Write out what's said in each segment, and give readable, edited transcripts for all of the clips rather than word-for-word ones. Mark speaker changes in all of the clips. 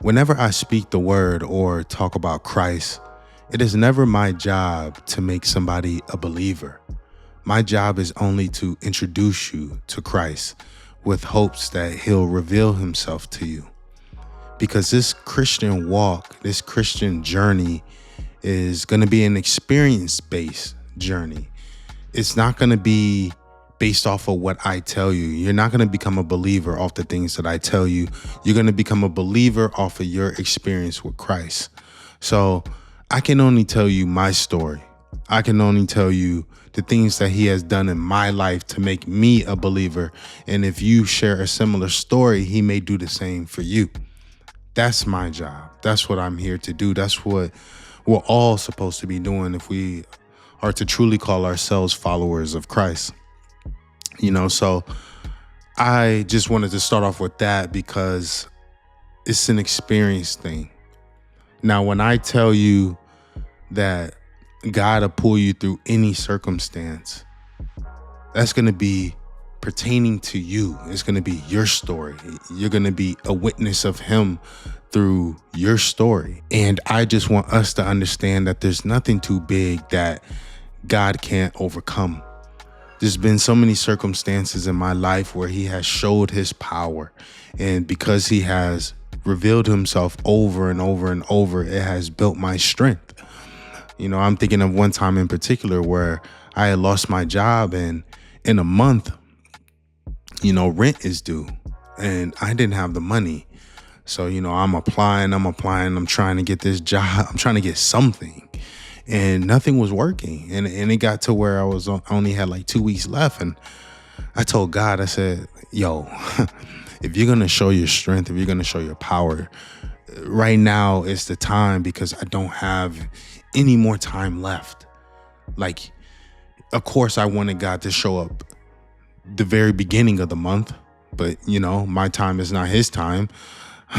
Speaker 1: Whenever I speak the word or talk about Christ, it is never my job to make somebody a believer. My job is only to introduce you to Christ with hopes that he'll reveal himself to you. Because this Christian walk, this Christian journey is going to be an experience-based journey. It's not going to be based off of what I tell you. You're not going to become a believer off the things that I tell you. You're going to become a believer off of your experience with Christ. So I can only tell you my story. I can only tell you the things that he has done in my life to make me a believer. And if you share a similar story, he may do the same for you. That's my job. That's what I'm here to do. That's what we're all supposed to be doing if we are to truly call ourselves followers of Christ. So I just wanted to start off with that because it's an experience thing. Now, when I tell you that God will pull you through any circumstance, that's going to be pertaining to you. It's going to be your story. You're going to be a witness of him through your story. And I just want us to understand that there's nothing too big that God can't overcome. There's been so many circumstances in my life where he has showed his power. And because he has revealed himself over and over and over, it has built my strength. I'm thinking of one time in particular where I had lost my job, and in a month, rent is due and I didn't have the money. So, I'm applying, I'm trying to get this job, I'm trying to get something, and nothing was working. And it got to where I only had like 2 weeks left. And I told God, I said, yo, if you're going to show your strength, if you're going to show your power, right now is the time, because I don't have any more time left. Like, of course, I wanted God to show up the very beginning of the month, but my time is not his time.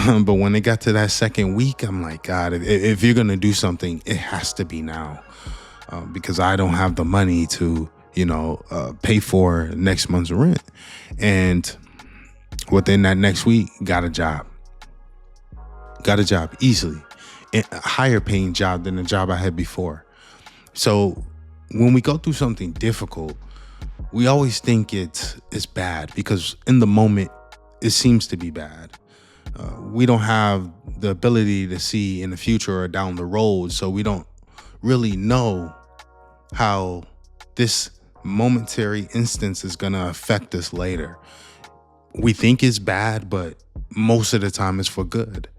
Speaker 1: But when it got to that second week, I'm like, God, if you're going to do something, it has to be now, because I don't have the money to, pay for next month's rent. And within that next week, got a job easily, a higher paying job than the job I had before. So when we go through something difficult, we always think it's bad, because in the moment it seems to be bad. We don't have the ability to see in the future or down the road, so we don't really know how this momentary instance is going to affect us later. We think it's bad, but most of the time it's for good.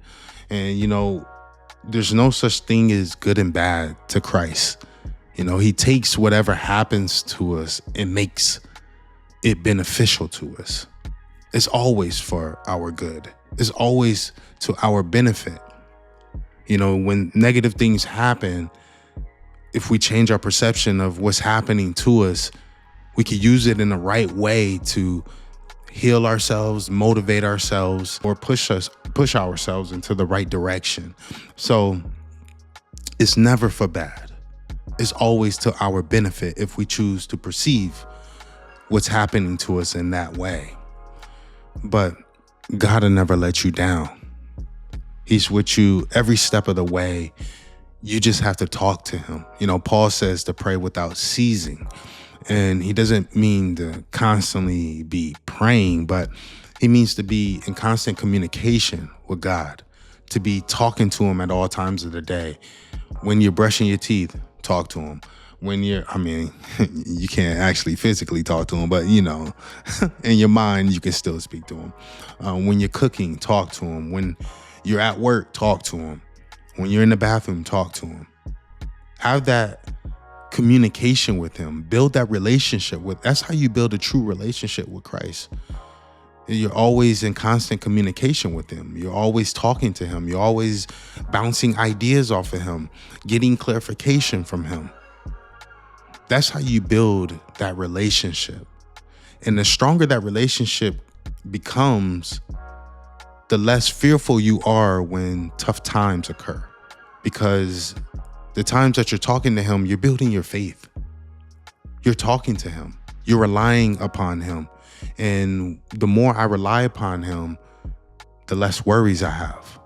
Speaker 1: And there's no such thing as good and bad to Christ. He takes whatever happens to us and makes it beneficial to us. It's always for our good. It's always to our benefit. When negative things happen, if we change our perception of what's happening to us, we can use it in the right way to heal ourselves, motivate ourselves, or push ourselves into the right direction. So it's never for bad. It's always to our benefit if we choose to perceive what's happening to us in that way. But God will never let you down. He's with you every step of the way. You just have to talk to him. Paul says to pray without ceasing. And he doesn't mean to constantly be praying, but he means to be in constant communication with God, to be talking to him at all times of the day. When you're brushing your teeth, talk to him. When you can't actually physically talk to him, but in your mind, you can still speak to him. When you're cooking, talk to him. When you're at work, talk to him. When you're in the bathroom, talk to him. Have that communication with him. Build that relationship that's how you build a true relationship with Christ. You're always in constant communication with him. You're always talking to him. You're always bouncing ideas off of him, getting clarification from him. That's how you build that relationship. And the stronger that relationship becomes, the less fearful you are when tough times occur. Because the times that you're talking to him, you're building your faith. You're talking to him. You're relying upon him. And the more I rely upon him, the less worries I have.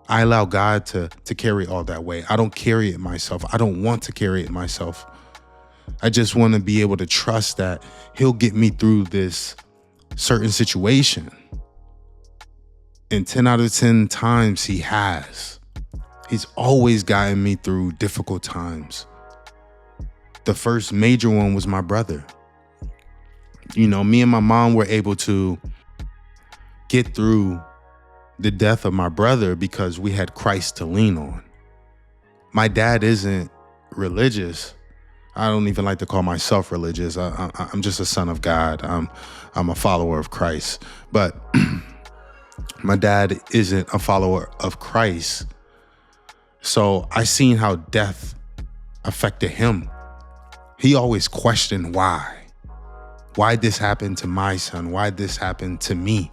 Speaker 1: I allow God to carry all that weight. I don't carry it myself. I don't want to carry it myself. I just want to be able to trust that he'll get me through this certain situation. And 10 out of 10 times he has. He's always gotten me through difficult times. The first major one was my brother. You know, me and my mom were able to get through the death of my brother because we had Christ to lean on. My dad isn't religious. I don't even like to call myself religious. I'm just a son of God. I'm a follower of Christ. But my dad isn't a follower of Christ. So I seen how death affected him. He always questioned why. Why this happened to my son? Why this happened to me?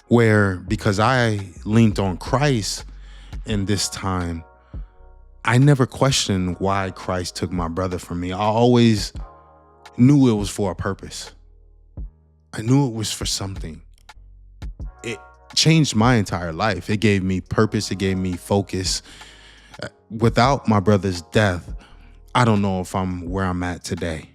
Speaker 1: Where, because I leaned on Christ in this time, I never questioned why Christ took my brother from me. I always knew it was for a purpose. I knew it was for something. It changed my entire life. It gave me purpose. It gave me focus. Without my brother's death, I don't know if I'm where I'm at today.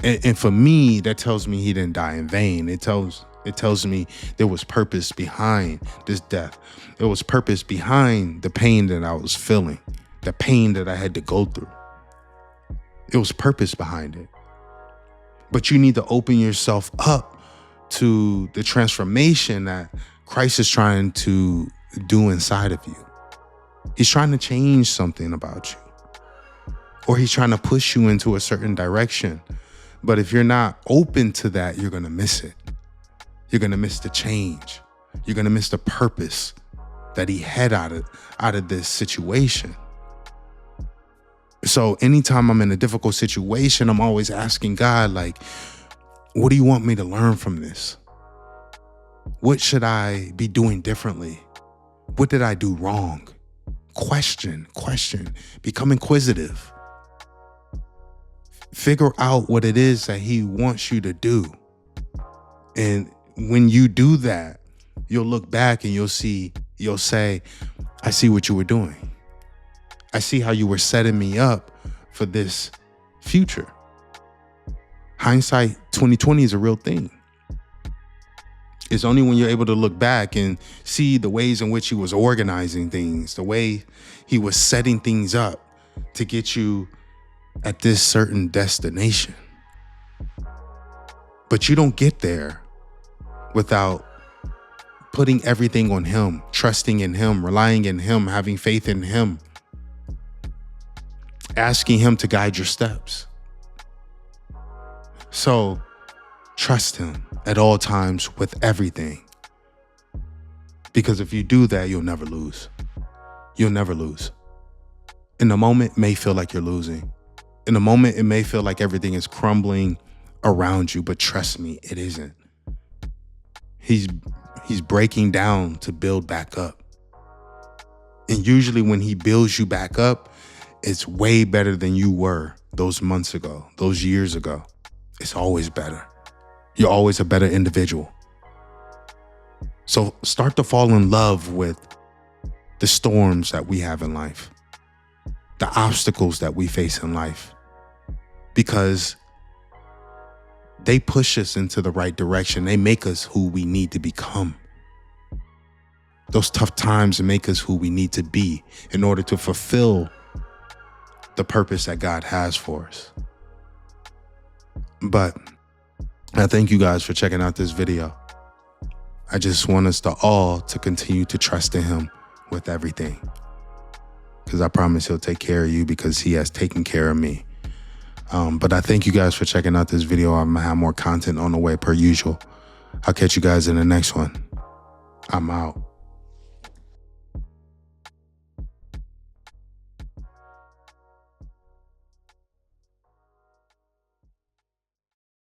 Speaker 1: And for me, that tells me he didn't die in vain. It tells me there was purpose behind this death. There was purpose behind the pain that I was feeling, the pain that I had to go through. It was purpose behind it. But you need to open yourself up to the transformation that Christ is trying to do inside of you. He's trying to change something about you, or he's trying to push you into a certain direction. But if you're not open to that, you're going to miss it. You're going to miss the change. You're going to miss the purpose that he had out of this situation. So anytime I'm in a difficult situation, I'm always asking God, like, what do you want me to learn from this? What should I be doing differently? What did I do wrong? Question, become inquisitive. Figure out what it is that he wants you to do. And when you do that, you'll look back and you'll say, I see what you were doing. I see how you were setting me up for this future. Hindsight 2020 is a real thing. It's only when you're able to look back and see the ways in which he was organizing things, the way he was setting things up to get you at this certain destination. But you don't get there without putting everything on him, trusting in him, relying in him, having faith in him, asking him to guide your steps. So trust him at all times with everything. Because if you do that, you'll never lose. You'll never lose. In the moment, it may feel like you're losing. In the moment, it may feel like everything is crumbling around you, but trust me, it isn't. He's breaking down to build back up. And usually when he builds you back up, it's way better than you were those months ago, those years ago. It's always better. You're always a better individual. So start to fall in love with the storms that we have in life, the obstacles that we face in life, because they push us into the right direction. They make us who we need to become. Those tough times make us who we need to be in order to fulfill the purpose that God has for us. But I thank you guys for checking out this video. I just want us to all to continue to trust in him with everything, because I promise he'll take care of you, because he has taken care of me. But I thank you guys for checking out this video. I'm gonna have more content on the way per usual. I'll catch you guys in the next one. I'm out.